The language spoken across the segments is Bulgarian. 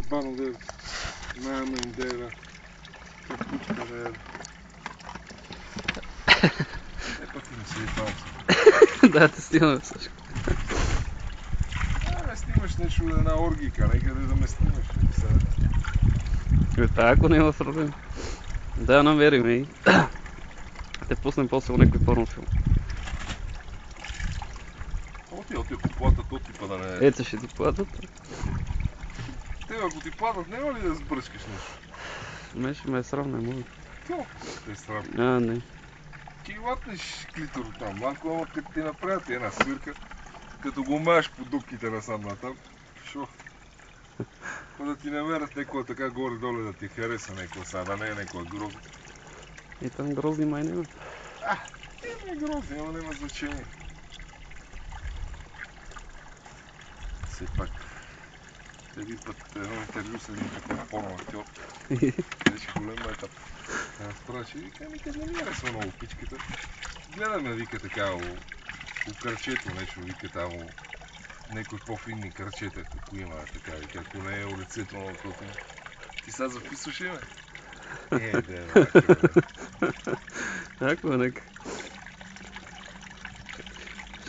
ебано да наяме им деда. Как кучка да е. Път ти не си ебал. Да, те снимаме всичко. Не снимаш нещо от една оргийка, некъде да ме снимаш. Ако няма проблем. Да, намерим и те пуснем после някой порнофилм. Оти ако платят, то типа да не е. Ето ще ти платят. Те ако ти платят, няма ли да сбръскаш нещо? Ме ще ме е срам, не мога. Тьо, те е срам. Не. Ти латнеш клитор там, малко, ама като ти направят една свирка, като го маеш по дупките насам натам, шо? Па да ти намерят някоя така горе-доле да ти хареса някоя сега, да не е някоя грозна. И там грозни май няма. Има и грозни, ама няма значение. Все пак, един път едно интервю с един такъв порно-актьор, беше голям етап. Спраши, вика, никъде не ми харесва много пичката. Гледаме, вика така, у кръчето нещо, вика там, някои по-финни кръчета, ако има така, вика, ако не е у лицето на окото. Ти сега записваш ли, ме? Ако нека.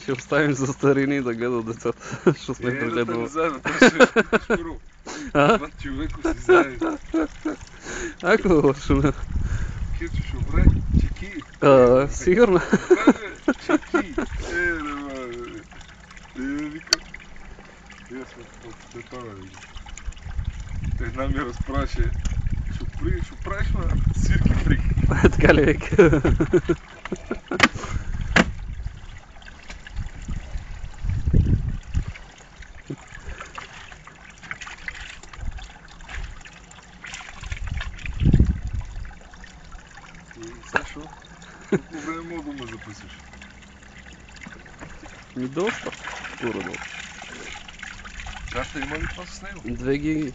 Ще оставим за старини да гледат децата. Ще сме да гледали. заедно, това ще е скоро. Това човеко си заедно. Ако шуме. Кирчо, добре, чеки. Сигурно. Чеки. Вика. Я сме от Степана, вика. Една ми разпраше. Ще правиш на свирки фрик. Така ли вика? Сашо, колко време мога да ме записаш? Ми доста. Горе-долу. Карта има ли това с него? 2 гиги.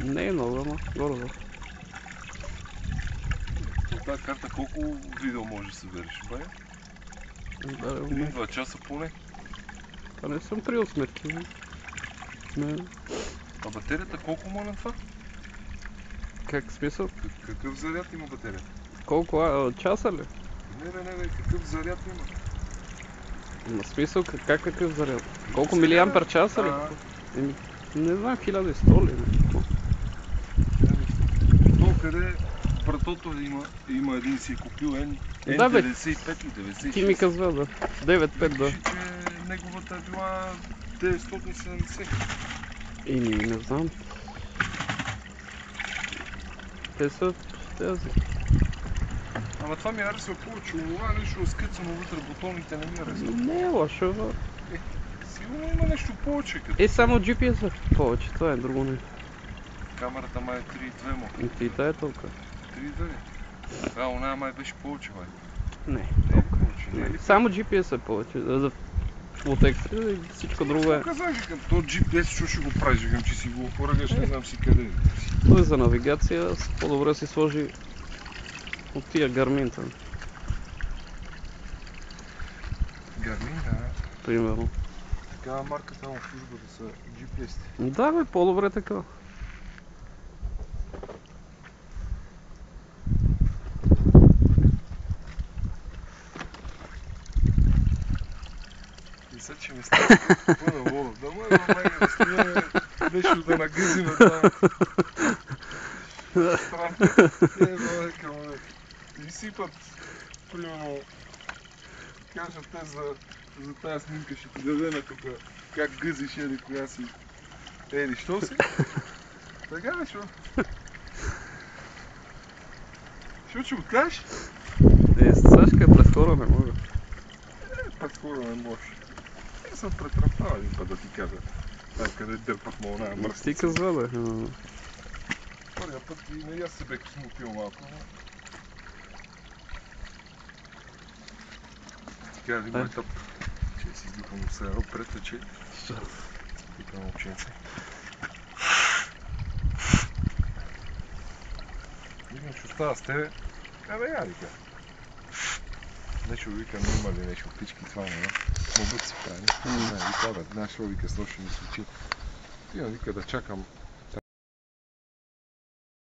Не е много, ама горе-долу. От тази карта колко видео можеш да събереш? Бая? 1-2 часа поне. Това не съм приел сметки. Не. А батерията колко му е на това? Как смисъл? Какъв заряд има батерията? Колко часа ли? Не, какъв заряд има? Има смисъл какъв заряд? Колко милиампер часа ли? Не знам, 1100 ли? То къде братото има един си купил N95 или 96. Ти ми казва, да. 9.5, да. Пише, че неговата е била 970. Не знам. Те са тези. Ама това ми харесва повече. Това нещо разкъцано вътре, бутоните не ми харесва. Не е лошо, бе. Сигурно има нещо повече. Като... Само GPS е повече, това е друго не. Камерата май е 3.2 му. И тая е толкова. 3.2 ли? Она май беше повече, бай. Не. Толкова. Само GPS е повече. За фултекстри и всичко друго е. Казах, викам, то GPS, що ще го правиш, викам, че си го поръгаш, не знам си къде. Той за навигация по-добре си сложи от тия Гармин-та. Гармин, да. Примерно. Такава марка там в службата са GPS-те. Да, бе, по-добре така. Мисля, че ми става пълна вода. Да ме да снимаме нещо да нагъзиме там. Странно. И сипат, примерно, кажат те за тази снимка, ще ти дадеме тук как гъзиш еди коя си. Еди, що си? Така бе, шо? Шо ще откажеш? С Сашка през хора не мога. Пред хора не можеш. Аз съм претръпнал един път да ти кажа. Там къде дърпат му оная мръсница. Ти казва, бе. Първия път и аз се бях смутил малко, но... Така ли има етап, че си издухам се едно претече. Тук момченце. Викам, ще остава с тебе. Я вика. Нещо викам, има ли нещо, пички това, не? му бъци прави. Не знае, вика, бе, знаеш, вика, с нощи ми случи. Отивам, вика, да чакам